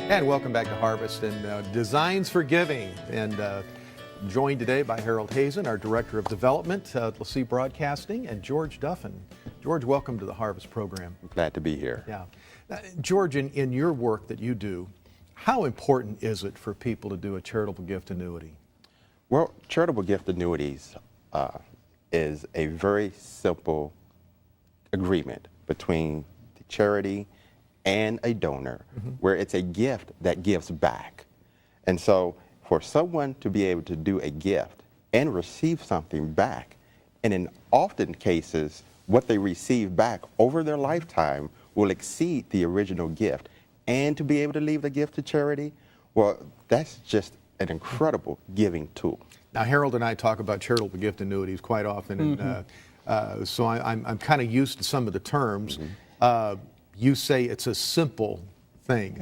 And welcome back to Harvest and Designs for Giving. And joined today by Harold Hazen, our Director of Development at LeSee Broadcasting, and George Duffin. George, welcome to the Harvest program. Glad to be here. Yeah. George, in your work that you do, how important is it for people to do a charitable gift annuity? Well, charitable gift annuities is a very simple agreement between the charity and a donor, where it's a gift that gives back. And so for someone to be able to do a gift and receive something back, and in often cases, what they receive back over their lifetime will exceed the original gift, and to be able to leave the gift to charity, well, that's just an incredible giving tool. Now, Harold and I talk about charitable gift annuities quite often, and so I'm kind of used to some of the terms. You say it's a simple thing,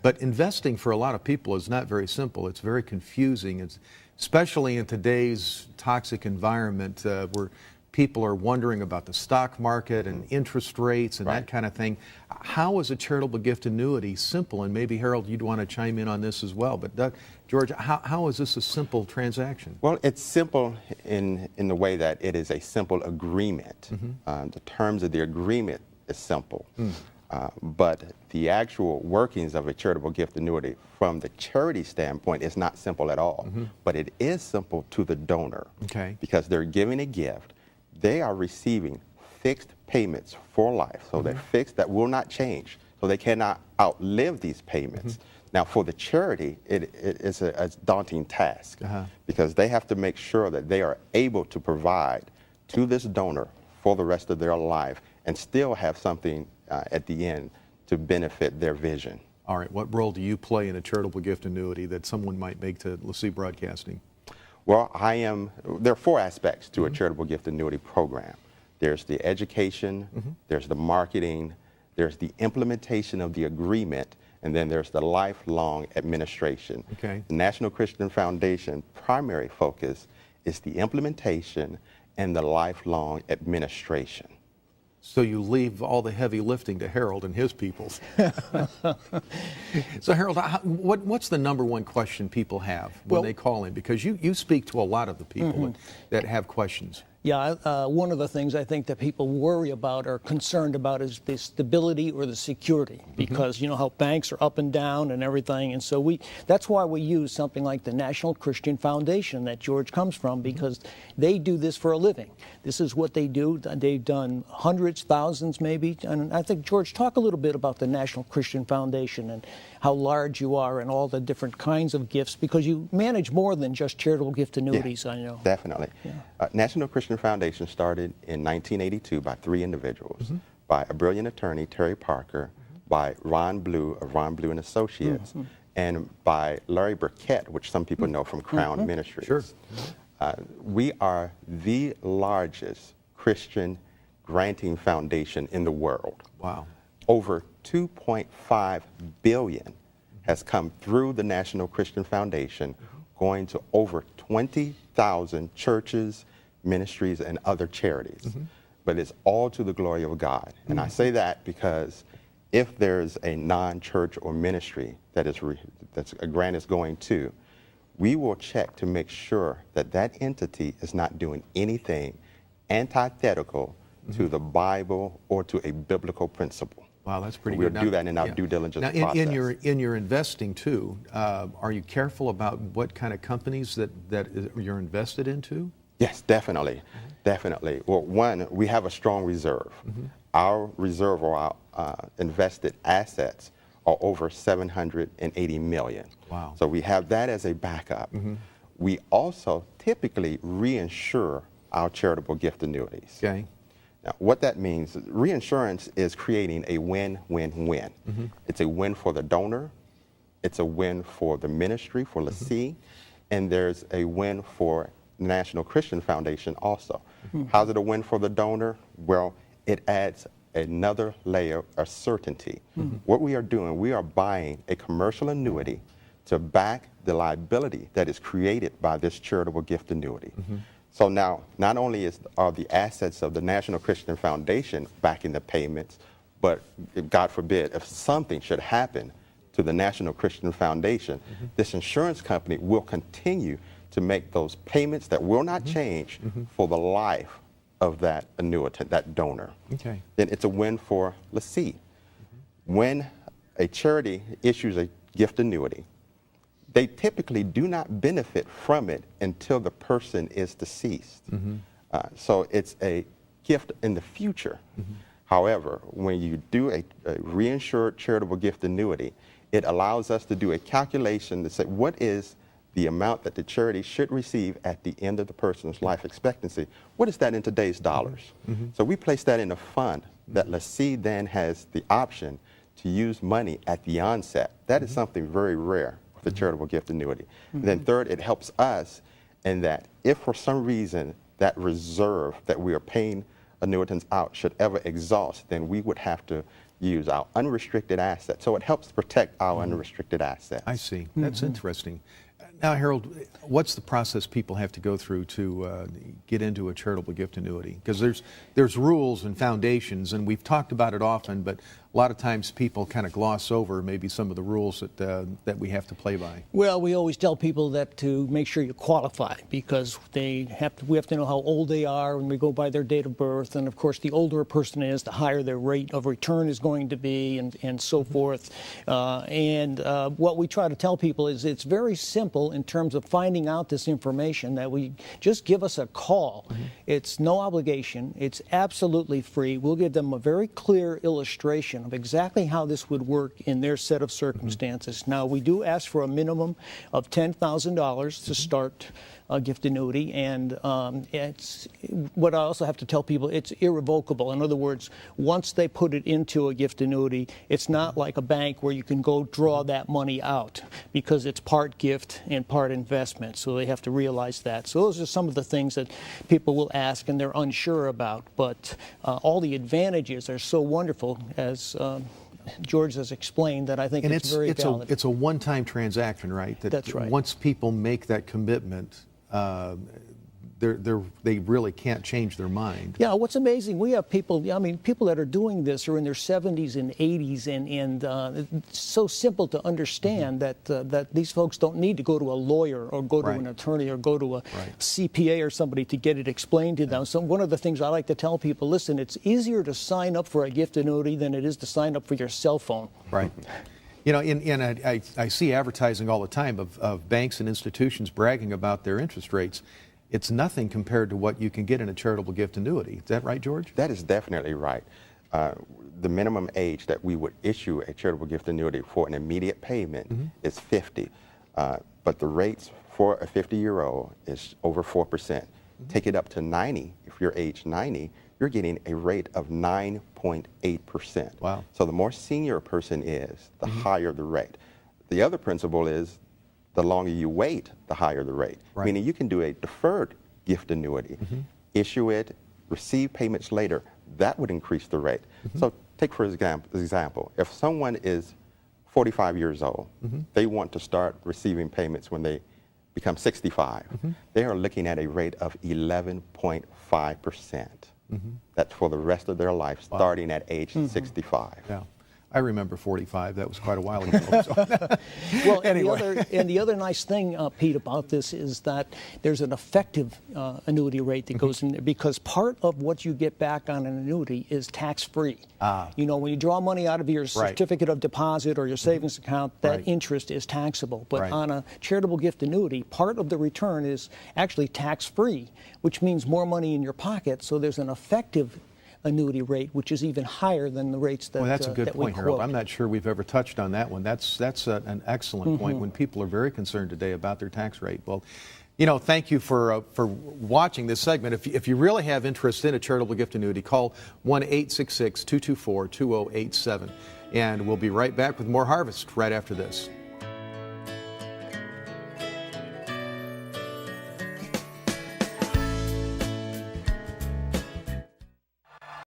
but investing for a lot of people is not very simple. It's very confusing, especially in today's toxic environment where people are wondering about the stock market and interest rates and that kind of thing. How is a charitable gift annuity simple? And maybe, Harold, you'd want to chime in on this as well. But George, how is this a simple transaction? Well, it's simple in the way that it is a simple agreement. The terms of the agreement is simple. But the actual workings of a charitable gift annuity from the charity standpoint is not simple at all. But it is simple to the donor, because they're giving a gift. They are receiving fixed payments for life. So they're fixed, that will not change. So they cannot outlive these payments. Now, for the charity, it is a daunting task, because they have to make sure that they are able to provide to this donor for the rest of their life and still have something at the end to benefit their vision. All right, what role do you play in a charitable gift annuity that someone might make to LeSee Broadcasting? Well, there are four aspects to a charitable gift annuity program. There's the education, there's the marketing, there's the implementation of the agreement, and then there's the lifelong administration. The National Christian Foundation primary focus is the implementation and the lifelong administration. So you leave all the heavy lifting to Harold and his people. So Harold, what's the number one question people have when they call in? Because you speak to a lot of the people that have questions. Yeah, one of the things I think that people worry about or concerned about is the stability or the security, because you know how banks are up and down and everything, and so that's why we use something like the National Christian Foundation that George comes from, because they do this for a living. This is what they do. They've done hundreds, thousands maybe, and I think, George, talk a little bit about the National Christian Foundation and how large you are and all the different kinds of gifts, because you manage more than just charitable gift annuities, I know. Definitely. National Christian Foundation started in 1982 by three individuals, by a brilliant attorney, Terry Parker, by Ron Blue of Ron Blue and Associates, and by Larry Burkett, which some people know from Crown Ministries. We are the largest Christian granting foundation in the world. Wow. Over 2.5 billion has come through the National Christian Foundation, going to over 20,000 churches, ministries, and other charities. But it's all to the glory of God. And I say that because if there's a non-church or ministry that's a grant is going to, we will check to make sure that that entity is not doing anything antithetical to the Bible or to a biblical principle. Wow, that's pretty We'll good. do that in our due diligence now, process. In your investing too, are you careful about what kind of companies that you're invested into? Yes, definitely, definitely. Well, one, we have a strong reserve. Our reserve or our invested assets are over $780 million. Wow. So we have that as a backup. We also typically reinsure our charitable gift annuities. Okay. Now, what that means, reinsurance is creating a win-win-win. It's a win for the donor, it's a win for the ministry, for LeSee, and there's a win for National Christian Foundation also. How's it a win for the donor? Well, it adds another layer of certainty. What we are doing, we are buying a commercial annuity to back the liability that is created by this charitable gift annuity. So now, not only are the assets of the National Christian Foundation backing the payments, but God forbid, if something should happen to to the National Christian Foundation, this insurance company will continue to make those payments that will not change for the life of that annuitant, that donor. Okay. Then it's a win for lessee. When a charity issues a gift annuity, they typically do not benefit from it until the person is deceased. So it's a gift in the future. However, when you do a reinsured charitable gift annuity, it allows us to do a calculation to say what is the amount that the charity should receive at the end of the person's life expectancy. What is that in today's dollars? So we place that in a fund that lessee then has the option to use money at the onset. That is something very rare with the charitable gift annuity. Then third, it helps us in that if for some reason that reserve that we are paying annuitants out should ever exhaust, then we would have to use our unrestricted assets. So it helps protect our unrestricted assets. I see. That's interesting. Now, Harold, what's the process people have to go through to get into a charitable gift annuity? Because there's rules and foundations, and we've talked about it often, but a lot of times people kind of gloss over maybe some of the rules that we have to play by. Well, we always tell people that to make sure you qualify, because we have to know how old they are when we go by their date of birth, and of course the older a person is, the higher their rate of return is going to be, and so forth. What we try to tell people is it's very simple in terms of finding out this information, that we just give us a call. It's no obligation. It's absolutely free. We'll give them a very clear illustration of exactly how this would work in their set of circumstances. Now, we do ask for a minimum of $10,000 to start a gift annuity, and it's what I also have to tell people, it's irrevocable. In other words, once they put it into a gift annuity, it's not like a bank where you can go draw that money out, because it's part gift and part investment, so they have to realize that. So those are some of the things that people will ask and they're unsure about, but all the advantages are so wonderful, as George has explained, that I think it's very valid. It's a one-time transaction, right? That's right. Once people make that commitment, they really can't change their mind. Yeah, what's amazing, we have people, people that are doing this are in their 70s and 80s, and it's so simple to understand that these folks don't need to go to a lawyer or go to an attorney or go to a CPA or somebody to get it explained to them. So one of the things I like to tell people, listen, it's easier to sign up for a gift annuity than it is to sign up for your cell phone. Right. You know, I see advertising all the time of banks and institutions bragging about their interest rates. It's nothing compared to what you can get in a charitable gift annuity. Is that right, George? That is definitely right. The minimum age that we would issue a charitable gift annuity for an immediate payment is 50. But the rates for a 50-year-old is over 4%. Take it up to 90. If you're age 90, you're getting a rate of 9.8%. Wow. So the more senior a person is, the higher the rate. The other principle is the longer you wait, the higher the rate. Right. Meaning you can do a deferred gift annuity, issue it, receive payments later. That would increase the rate. So take for example, if someone is 45 years old, they want to start receiving payments when they become 65. They are looking at a rate of 11.5%. That's for the rest of their life, starting at age 65. Yeah. I remember 45. That was quite a while ago. So. Well, Anyway. the other nice thing, Pete, about this is that there's an effective annuity rate that goes in there, because part of what you get back on an annuity is tax-free. You know, when you draw money out of your certificate of deposit or your savings account, that interest is taxable. But on a charitable gift annuity, part of the return is actually tax-free, which means more money in your pocket. So there's an effective annuity rate, which is even higher than the rates that, well, that's a good point, Harold. quote. I'm not sure we've ever touched on that one. That's an excellent point when people are very concerned today about their tax rate. Well, you know, thank you for watching this segment. If you really have interest in a charitable gift annuity, call 1-866-224-2087. And we'll be right back with more Harvest right after this.